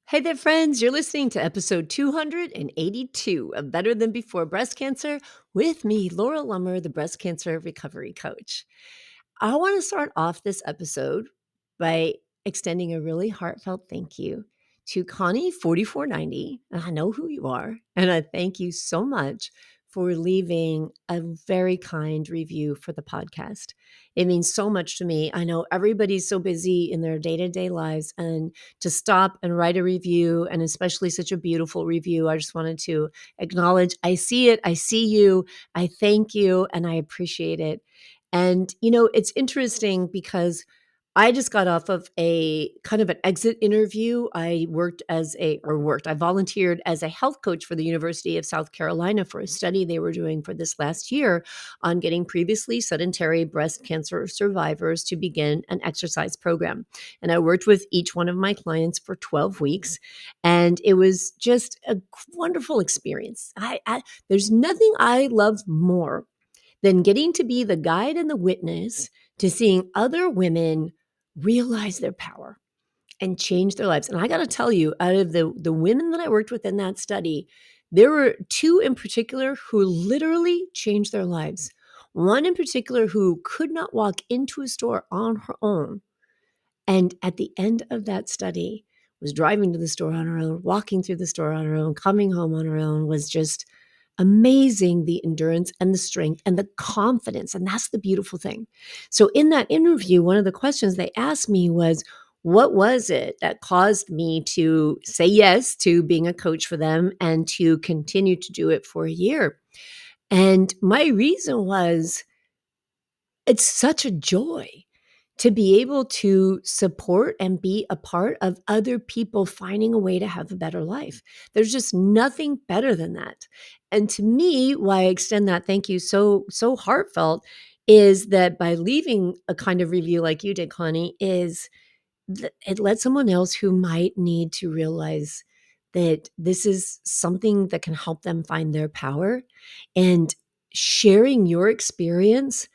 Hey there, friends. You're listening to episode 282 of Better Than Before Breast Cancer with me, Laura Lummer, the breast cancer recovery coach. I want to start off this episode by extending a really heartfelt thank you to Connie4490. And I know who you are. And I thank you so much for leaving a very kind review for the podcast. It means so much to me. I know everybody's so busy in their day-to-day lives, and to stop and write a review, and especially such a beautiful review, I just wanted to acknowledge I see it, I see you, I thank you, and I appreciate it. And, it's interesting because I just got off of a kind of an exit interview. I volunteered as a health coach for the University of South Carolina for a study they were doing for this last year on getting previously sedentary breast cancer survivors to begin an exercise program. And I worked with each one of my clients for 12 weeks, and it was just a wonderful experience. There's nothing I love more than getting to be the guide and the witness to seeing other women realize their power and change their lives. And I got to tell you, out of the women that I worked with in that study, there were two in particular who literally changed their lives. One in particular who could not walk into a store on her own. And at the end of that study, was driving to the store on her own, walking through the store on her own, coming home on her own, was just amazing, the endurance and the strength and the confidence. And that's the beautiful thing. So in that interview, one of the questions they asked me was, what was it that caused me to say yes to being a coach for them and to continue to do it for a year? And my reason was, it's such a joy to be able to support and be a part of other people finding a way to have a better life. There's just nothing better than that. And to me, why I extend that thank you so heartfelt is that by leaving a kind of review like you did, Connie, is it lets someone else who might need to realize that this is something that can help them find their power. And sharing your experience,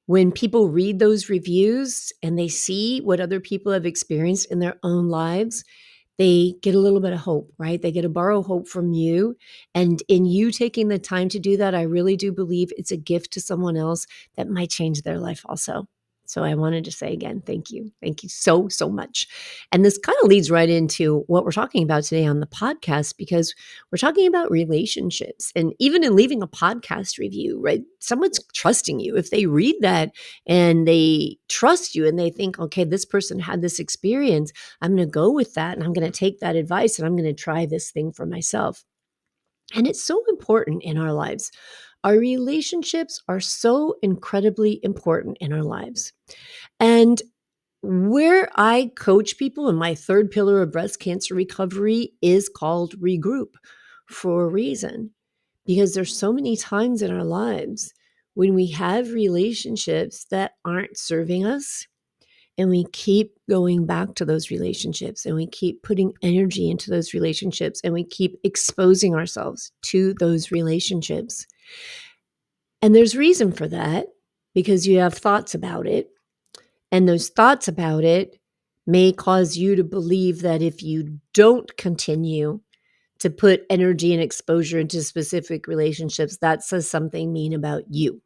when people read those reviews and they see what other people have experienced in their own lives, they get a little bit of hope, right? They get to borrow hope from you. And in you taking the time to do that, I really do believe it's a gift to someone else that might change their life also. So I wanted to say again, thank you. Thank you so much. And this kind of leads right into what we're talking about today on the podcast, because we're talking about relationships. And even in leaving a podcast review, right? Someone's trusting you. If they read that and they trust you and they think, okay, this person had this experience, I'm going to go with that and I'm going to take that advice and I'm going to try this thing for myself. And it's so important in our lives. Our relationships are so incredibly important in our lives. And where I coach people in my third pillar of breast cancer recovery is called regroup for a reason, because there's so many times in our lives when we have relationships that aren't serving us, and we keep going back to those relationships and we keep putting energy into those relationships and we keep exposing ourselves to those relationships. And there's reason for that, because you have thoughts about it. And those thoughts about it may cause you to believe that if you don't continue to put energy and exposure into specific relationships, that says something mean about you.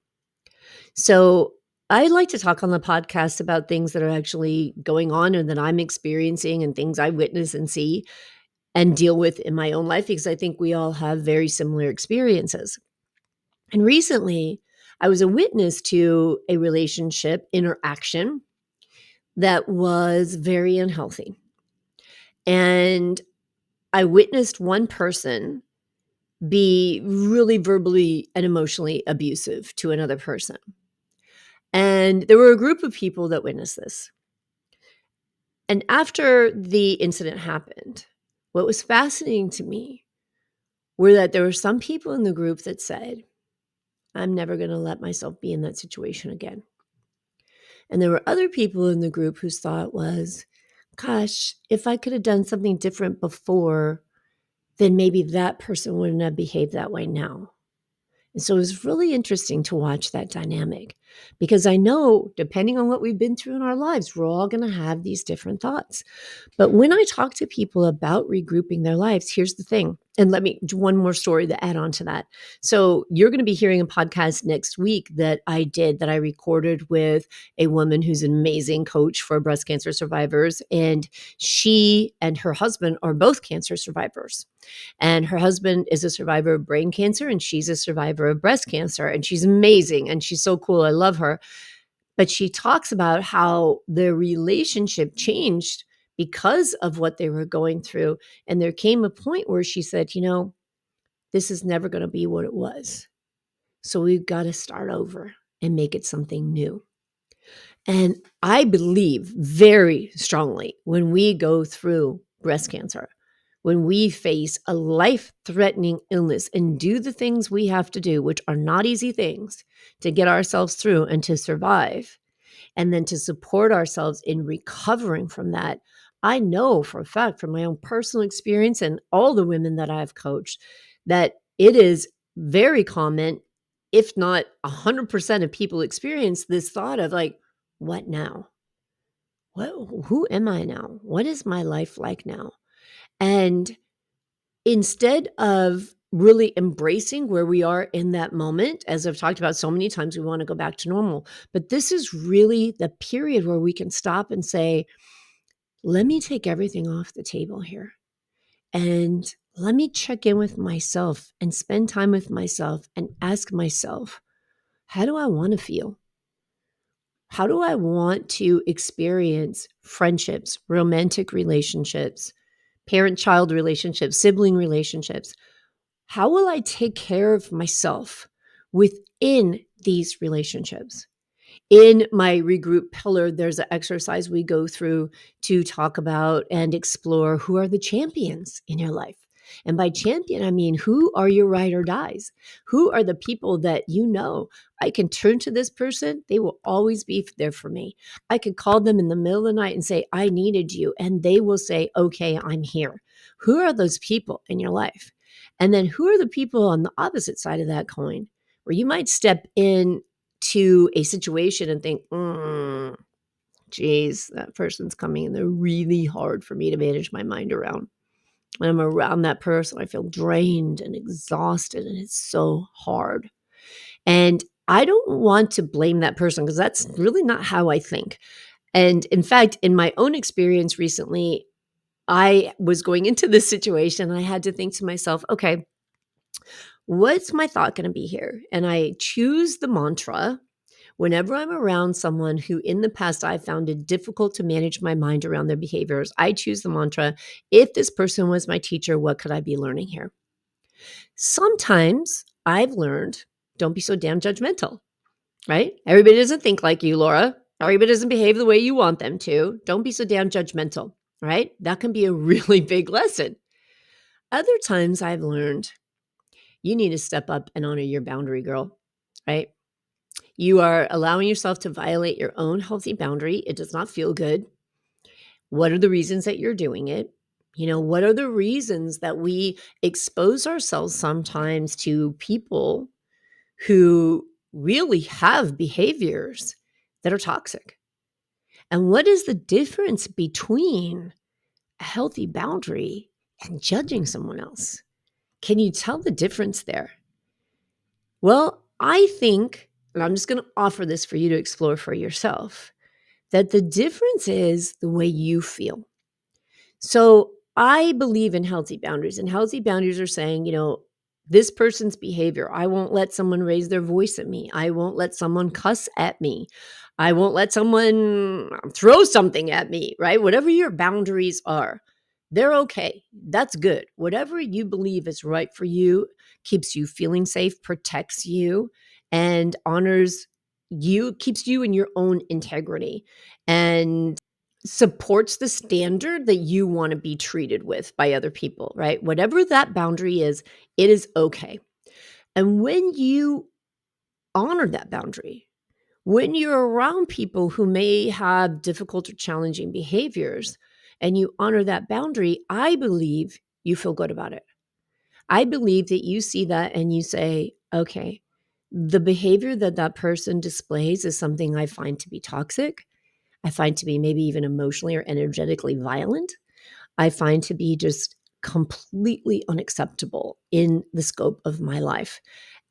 So I like to talk on the podcast about things that are actually going on and that I'm experiencing and things I witness and see and deal with in my own life, because I think we all have very similar experiences. And recently, I was a witness to a relationship interaction that was very unhealthy. And I witnessed one person be really verbally and emotionally abusive to another person. And there were a group of people that witnessed this. And after the incident happened, what was fascinating to me were that there were some people in the group that said, I'm never going to let myself be in that situation again. And there were other people in the group whose thought was, gosh, if I could have done something different before, then maybe that person wouldn't have behaved that way now. And so it was really interesting to watch that dynamic because I know depending on what we've been through in our lives, we're all going to have these different thoughts. But when I talk to people about regrouping their lives, here's the thing. And let me do one more story to add on to that. So you're going to be hearing a podcast next week that I recorded with a woman who's an amazing coach for breast cancer survivors. And she and her husband are both cancer survivors. And her husband is a survivor of brain cancer and she's a survivor of breast cancer. And she's amazing and she's so cool. I love her. But she talks about how their relationship changed because of what they were going through. And there came a point where she said, this is never going to be what it was. So we've got to start over and make it something new. And I believe very strongly when we go through breast cancer, when we face a life-threatening illness and do the things we have to do, which are not easy things, to get ourselves through and to survive, and then to support ourselves in recovering from that. I know for a fact from my own personal experience and all the women that I've coached that it is very common, if not 100% of people experience this thought of like, what now? Who am I now? What is my life like now? And instead of really embracing where we are in that moment, as I've talked about so many times, we want to go back to normal. But this is really the period where we can stop and say, let me take everything off the table here. And let me check in with myself and spend time with myself and ask myself, how do I want to feel? How do I want to experience friendships, romantic relationships, parent-child relationships, sibling relationships? How will I take care of myself within these relationships? In my regroup pillar, there's an exercise we go through to talk about and explore who are the champions in your life. And by champion, I mean, who are your ride or dies? Who are the people that I can turn to this person? They will always be there for me. I could call them in the middle of the night and say, I needed you. And they will say, okay, I'm here. Who are those people in your life? And then who are the people on the opposite side of that coin where you might step in to a situation and think, geez, that person's coming and they're really hard for me to manage my mind around. When I'm around that person, I feel drained and exhausted, and it's so hard. And I don't want to blame that person because that's really not how I think. And in fact, in my own experience recently, I was going into this situation and I had to think to myself, okay, what's my thought going to be here? And I choose the mantra whenever I'm around someone who in the past I found it difficult to manage my mind around their behaviors. I choose the mantra, if this person was my teacher, what could I be learning here? Sometimes I've learned, don't be so damn judgmental, right? Everybody doesn't think like you, Laura. Everybody doesn't behave the way you want them to. Don't be so damn judgmental, right? That can be a really big lesson. Other times I've learned, you need to step up and honor your boundary, girl, right? You are allowing yourself to violate your own healthy boundary. It does not feel good. What are the reasons that you're doing it? What are the reasons that we expose ourselves sometimes to people who really have behaviors that are toxic? And what is the difference between a healthy boundary and judging someone else? Can you tell the difference there? Well, I think, and I'm just going to offer this for you to explore for yourself, that the difference is the way you feel. So I believe in healthy boundaries, and healthy boundaries are saying, this person's behavior, I won't let someone raise their voice at me. I won't let someone cuss at me. I won't let someone throw something at me, right? Whatever your boundaries are, they're okay. That's good. Whatever you believe is right for you, keeps you feeling safe, protects you, and honors you, keeps you in your own integrity, and supports the standard that you want to be treated with by other people, right? Whatever that boundary is, it is okay. And when you honor that boundary, when you're around people who may have difficult or challenging behaviors and you honor that boundary, I believe you feel good about it. I believe that you see that and you say, okay, the behavior that that person displays is something I find to be toxic. I find to be maybe even emotionally or energetically violent. I find to be just completely unacceptable in the scope of my life.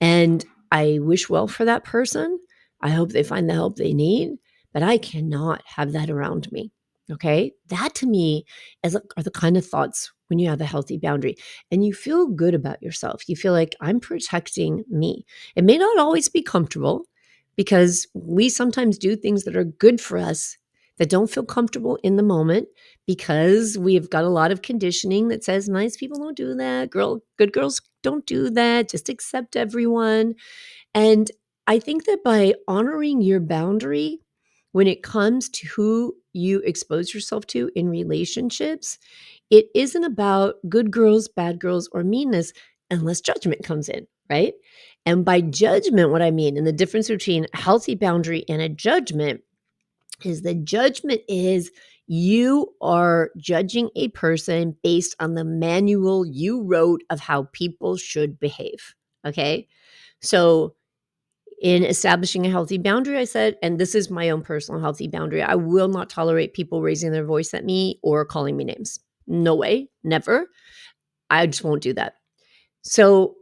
And I wish well for that person. I hope they find the help they need, but I cannot have that around me. Okay. That to me are the kind of thoughts when you have a healthy boundary and you feel good about yourself. You feel like I'm protecting me. It may not always be comfortable because we sometimes do things that are good for us that don't feel comfortable in the moment because we've got a lot of conditioning that says nice people don't do that. Good girls don't do that. Just accept everyone. And I think that by honoring your boundary when it comes to who you expose yourself to in relationships, it isn't about good girls, bad girls, or meanness unless judgment comes in, right? And by judgment, what I mean, and the difference between a healthy boundary and a judgment is the judgment is you are judging a person based on the manual you wrote of how people should behave. Okay. So, in establishing a healthy boundary, I said, and this is my own personal healthy boundary, I will not tolerate people raising their voice at me or calling me names. No way, never. I just won't do that. So,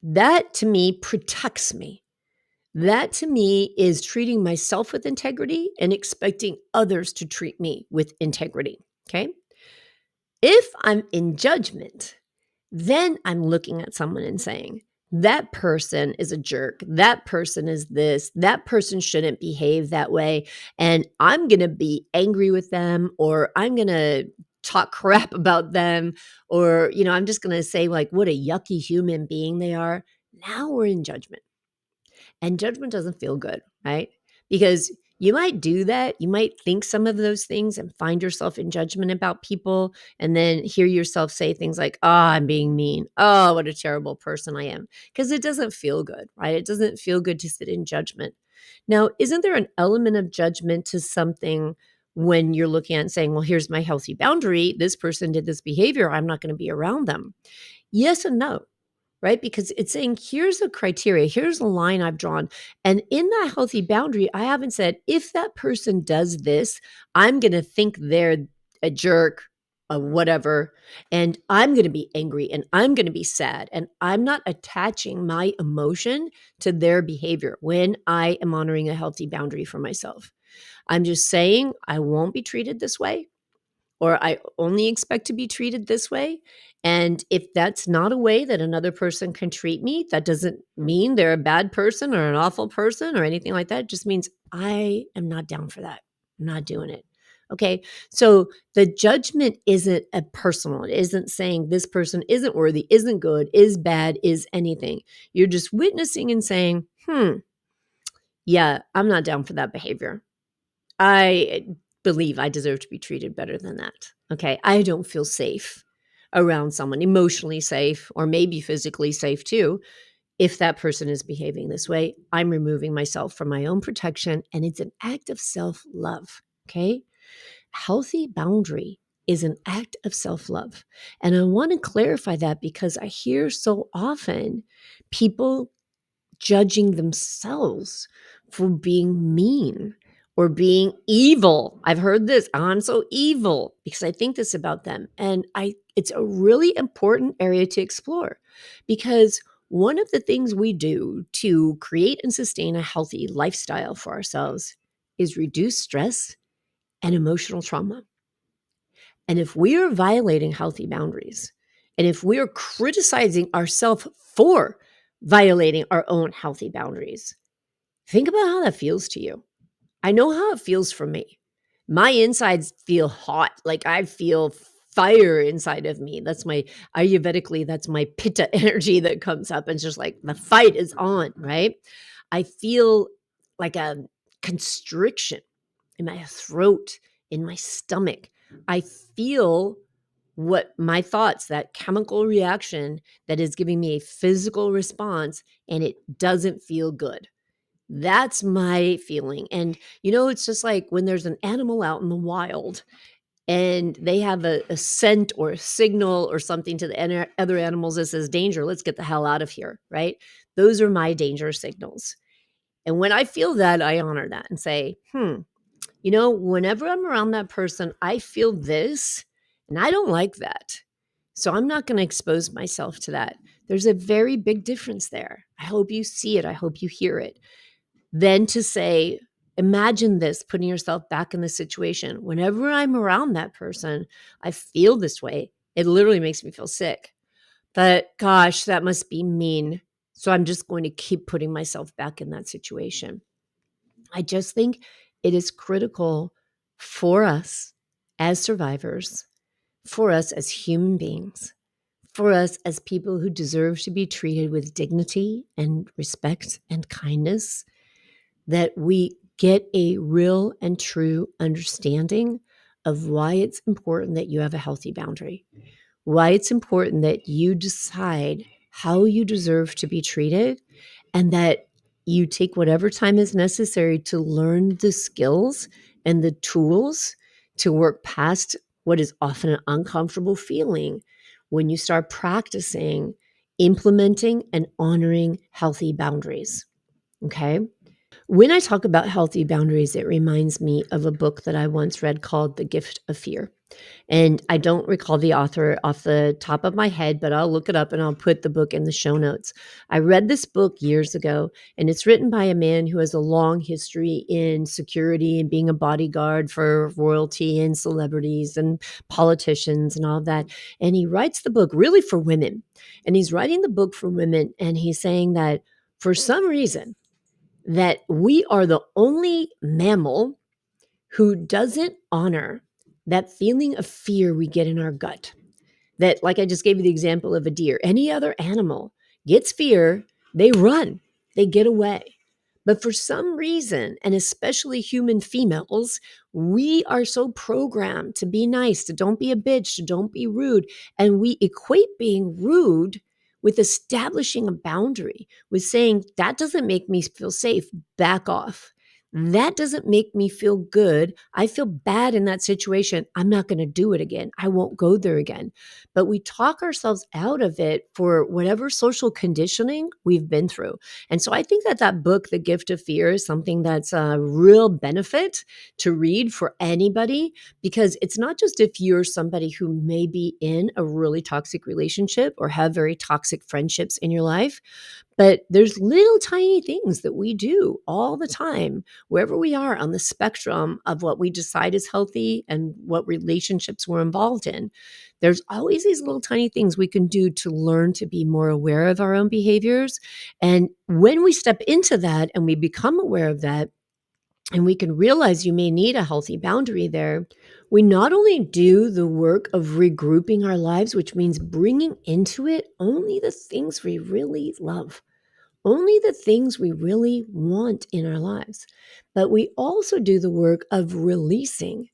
that to me protects me. That to me is treating myself with integrity and expecting others to treat me with integrity. Okay. If I'm in judgment, then I'm looking at someone and saying, that person is a jerk. That person is this. That person shouldn't behave that way. And I'm going to be angry with them, or I'm going to talk crap about them, or, I'm just going to say, like, what a yucky human being they are. Now we're in judgment. And judgment doesn't feel good, right? Because you might do that. You might think some of those things and find yourself in judgment about people and then hear yourself say things like, oh, I'm being mean. Oh, what a terrible person I am. Because it doesn't feel good, right? It doesn't feel good to sit in judgment. Now, isn't there an element of judgment to something when you're looking at and saying, well, here's my healthy boundary. This person did this behavior. I'm not going to be around them. Yes and no, right? Because it's saying, here's a criteria, here's a line I've drawn. And in that healthy boundary, I haven't said, if that person does this, I'm going to think they're a jerk, a whatever, and I'm going to be angry and I'm going to be sad. And I'm not attaching my emotion to their behavior when I am honoring a healthy boundary for myself. I'm just saying, I won't be treated this way, or I only expect to be treated this way. And if that's not a way that another person can treat me, that doesn't mean they're a bad person or an awful person or anything like that. It just means I am not down for that. I'm not doing it. Okay. So the judgment isn't a personal. It isn't saying this person isn't worthy, isn't good, is bad, is anything. You're just witnessing and saying, yeah, I'm not down for that behavior. I believe I deserve to be treated better than that. Okay. I don't feel safe around someone, emotionally safe, or maybe physically safe too. If that person is behaving this way, I'm removing myself from my own protection, and it's an act of self love. Okay. Healthy boundary is an act of self love. And I want to clarify that because I hear so often people judging themselves for being mean or being evil. I've heard this, "Oh, I'm so evil," because I think this about them. And it's a really important area to explore because one of the things we do to create and sustain a healthy lifestyle for ourselves is reduce stress and emotional trauma. And if we are violating healthy boundaries, and if we are criticizing ourselves for violating our own healthy boundaries, think about how that feels to you. I know how it feels for me. My insides feel hot, like I feel fire inside of me. That's my Ayurvedically, that's my pitta energy that comes up and it's just like the fight is on, right? I feel like a constriction in my throat, in my stomach. I feel what my thoughts, that chemical reaction that is giving me a physical response, and it doesn't feel good. That's my feeling. And, it's just like when there's an animal out in the wild and they have a scent or a signal or something to the other animals that says danger, let's get the hell out of here, right? Those are my danger signals. And when I feel that, I honor that and say, whenever I'm around that person, I feel this and I don't like that. So I'm not going to expose myself to that. There's a very big difference there. I hope you see it. I hope you hear it. Then to say, imagine this, putting yourself back in the situation. Whenever I'm around that person, I feel this way. It literally makes me feel sick. But gosh, that must be mean. So I'm just going to keep putting myself back in that situation. I just think it is critical for us as survivors, for us as human beings, for us as people who deserve to be treated with dignity and respect and kindness, that we get a real and true understanding of why it's important that you have a healthy boundary, why it's important that you decide how you deserve to be treated, and that you take whatever time is necessary to learn the skills and the tools to work past what is often an uncomfortable feeling when you start practicing implementing and honoring healthy boundaries. Okay. When I talk about healthy boundaries, it reminds me of a book that I once read called The Gift of Fear. And I don't recall the author off the top of my head, but I'll look it up and I'll put the book in the show notes. I read this book years ago, and it's written by a man who has a long history in security and being a bodyguard for royalty and celebrities and politicians and all of that. And he writes the book really for women. And he's writing the book for women, and he's saying that for some reason, that we are the only mammal who doesn't honor that feeling of fear we get in our gut. That, like I just gave you the example of a deer, any other animal gets fear, they run, they get away. But for some reason, and especially human females, we are so programmed to be nice, to don't be a bitch, to don't be rude. And we equate being rude with establishing a boundary, with saying, that doesn't make me feel safe, back off. That doesn't make me feel good. I feel bad in that situation. I'm not going to do it again. I won't go there again. But we talk ourselves out of it for whatever social conditioning we've been through. And so I think that that book, The Gift of Fear, is something that's a real benefit to read for anybody, because it's not just if you're somebody who may be in a really toxic relationship or have very toxic friendships in your life, but there's little tiny things that we do all the time, wherever we are on the spectrum of what we decide is healthy and what relationships we're involved in. There's always these little tiny things we can do to learn to be more aware of our own behaviors. And when we step into that and we become aware of that, and we can realize you may need a healthy boundary there, we not only do the work of regrouping our lives, which means bringing into it only the things we really love, only the things we really want in our lives, but we also do the work of releasing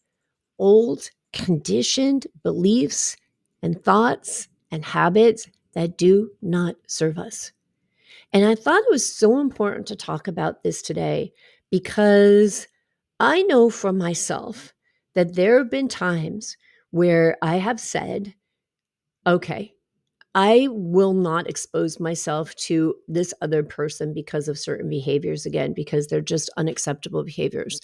old, conditioned beliefs and thoughts and habits that do not serve us. And I thought it was so important to talk about this today because I know from myself that there have been times where I have said, okay, I will not expose myself to this other person because of certain behaviors again, because they're just unacceptable behaviors.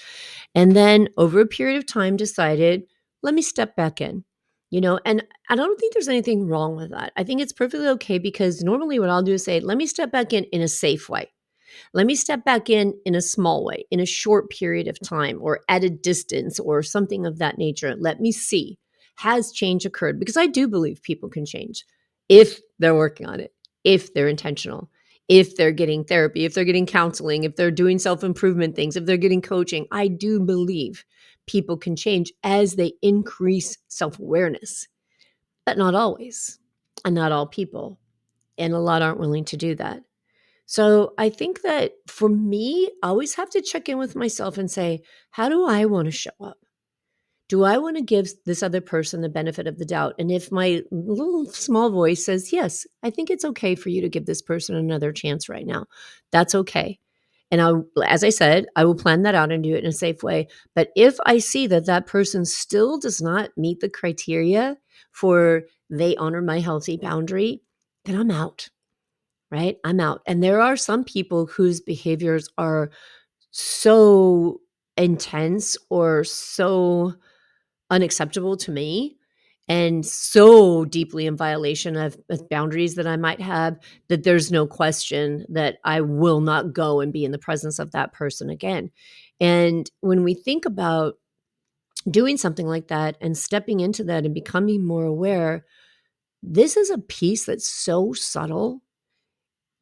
And then over a period of time decided, let me step back in. And I don't think there's anything wrong with that. I think it's perfectly okay, because normally what I'll do is say, let me step back in a safe way. Let me step back in a small way, in a short period of time, or at a distance, or something of that nature. Let me see, has change occurred? Because I do believe people can change if they're working on it, if they're intentional, if they're getting therapy, if they're getting counseling, if they're doing self-improvement things, if they're getting coaching. I do believe people can change as they increase self-awareness, but not always, and not all people. And a lot aren't willing to do that. So I think that for me, I always have to check in with myself and say, how do I want to show up? Do I want to give this other person the benefit of the doubt? And if my little small voice says, yes, I think it's okay for you to give this person another chance right now, that's okay. And as I said, I will plan that out and do it in a safe way. But if I see that that person still does not meet the criteria for they honor my healthy boundary, then I'm out, right? I'm out. And there are some people whose behaviors are so intense or so unacceptable to me and so deeply in violation of boundaries that I might have, that there's no question that I will not go and be in the presence of that person again. And when we think about doing something like that and stepping into that and becoming more aware, this is a piece that's so subtle.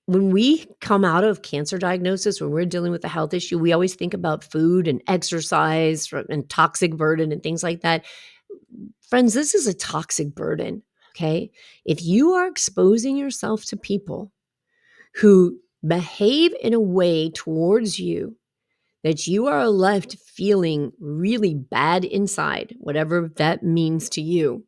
When we come out of cancer diagnosis, when we're dealing with a health issue, we always think about food and exercise and toxic burden and things like that. Friends, this is a toxic burden, okay? If you are exposing yourself to people who behave in a way towards you that you are left feeling really bad inside, whatever that means to you,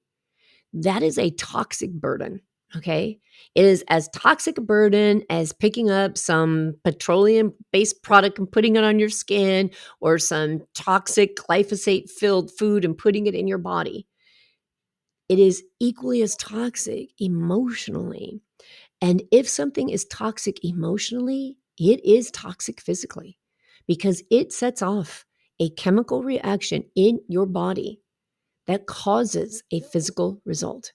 that is a toxic burden, okay? It is as toxic a burden as picking up some petroleum-based product and putting it on your skin, or some toxic glyphosate-filled food and putting it in your body. It is equally as toxic emotionally. And if something is toxic emotionally, it is toxic physically, because it sets off a chemical reaction in your body that causes a physical result.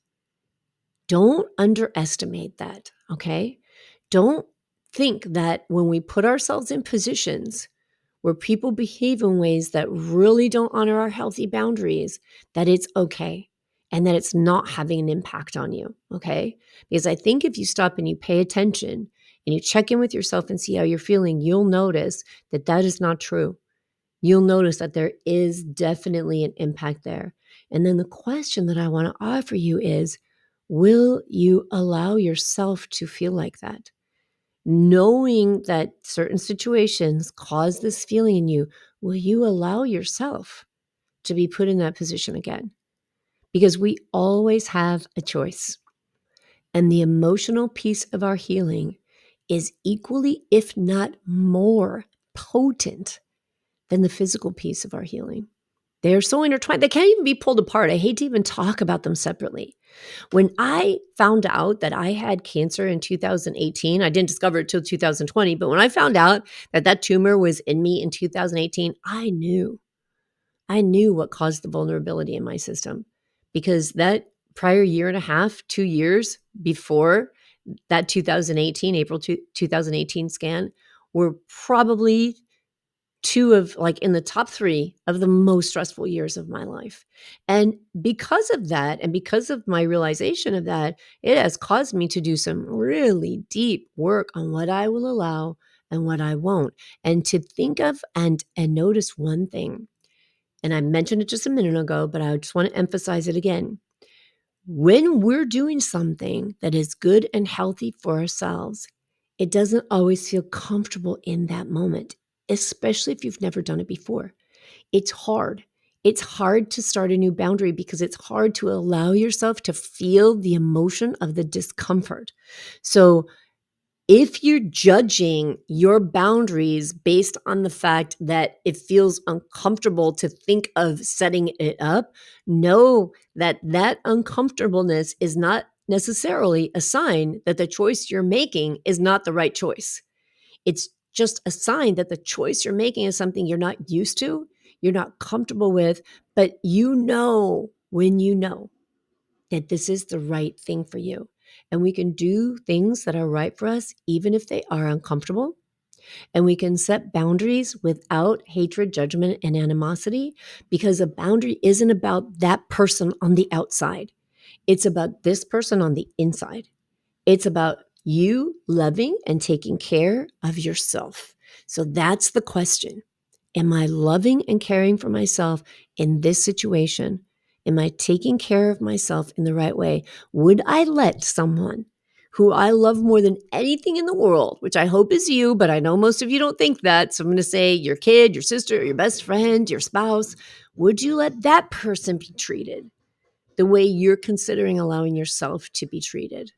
Don't underestimate that, okay? Don't think that when we put ourselves in positions where people behave in ways that really don't honor our healthy boundaries, that it's okay and that it's not having an impact on you, okay? Because I think if you stop and you pay attention and you check in with yourself and see how you're feeling, you'll notice that that is not true. You'll notice that there is definitely an impact there. And then the question that I want to offer you is, will you allow yourself to feel like that? Knowing that certain situations cause this feeling in you, will you allow yourself to be put in that position again? Because we always have a choice. And the emotional piece of our healing is equally, if not more, potent than the physical piece of our healing. They're so intertwined. They can't even be pulled apart. I hate to even talk about them separately. When I found out that I had cancer in 2018, I didn't discover it till 2020, but when I found out that that tumor was in me in 2018, I knew what caused the vulnerability in my system, because that prior year and a half, 2 years before that 2018, April 2018 scan, were probably two of, like, in the top 3 of the most stressful years of my life. And because of that, and because of my realization of that, it has caused me to do some really deep work on what I will allow and what I won't. And to think of and notice one thing, and I mentioned it just a minute ago, but I just want to emphasize it again. When we're doing something that is good and healthy for ourselves, it doesn't always feel comfortable in that moment, especially if you've never done it before. It's hard. It's hard to start a new boundary because it's hard to allow yourself to feel the emotion of the discomfort. So if you're judging your boundaries based on the fact that it feels uncomfortable to think of setting it up, know that that uncomfortableness is not necessarily a sign that the choice you're making is not the right choice. It's just a sign that the choice you're making is something you're not used to, you're not comfortable with, but you know when you know that this is the right thing for you. And we can do things that are right for us, even if they are uncomfortable. And we can set boundaries without hatred, judgment, and animosity, because a boundary isn't about that person on the outside. It's about this person on the inside. It's about you loving and taking care of yourself. So that's the question. Am I loving and caring for myself in this situation? Am I taking care of myself in the right way? Would I let someone who I love more than anything in the world, which I hope is you, but I know most of you don't think that. So I'm going to say your kid, your sister, your best friend, your spouse, would you let that person be treated the way you're considering allowing yourself to be treated?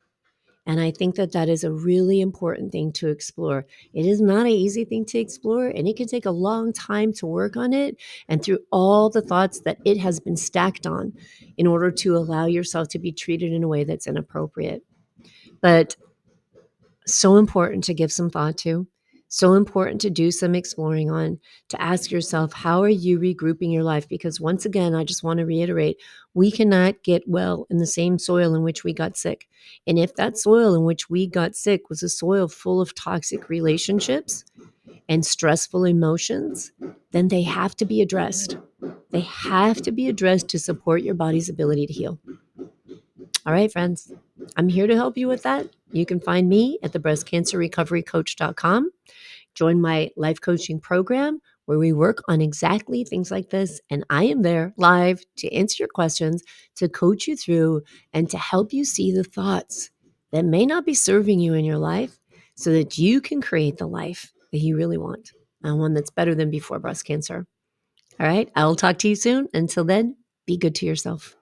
And I think that that is a really important thing to explore. It is not an easy thing to explore, and it can take a long time to work on it and through all the thoughts that it has been stacked on in order to allow yourself to be treated in a way that's inappropriate. But so important to give some thought to, so important to do some exploring on, to ask yourself, how are you regrouping your life? Because once again, I just want to reiterate, we cannot get well in the same soil in which we got sick. And if that soil in which we got sick was a soil full of toxic relationships and stressful emotions, then they have to be addressed. They have to be addressed to support your body's ability to heal. All right, friends, I'm here to help you with that. You can find me at the breastcancerrecoverycoach.com. Join my life coaching program where we work on exactly things like this. And I am there live to answer your questions, to coach you through, and to help you see the thoughts that may not be serving you in your life so that you can create the life that you really want, and one that's better than before breast cancer. All right, I will talk to you soon. Until then, be good to yourself.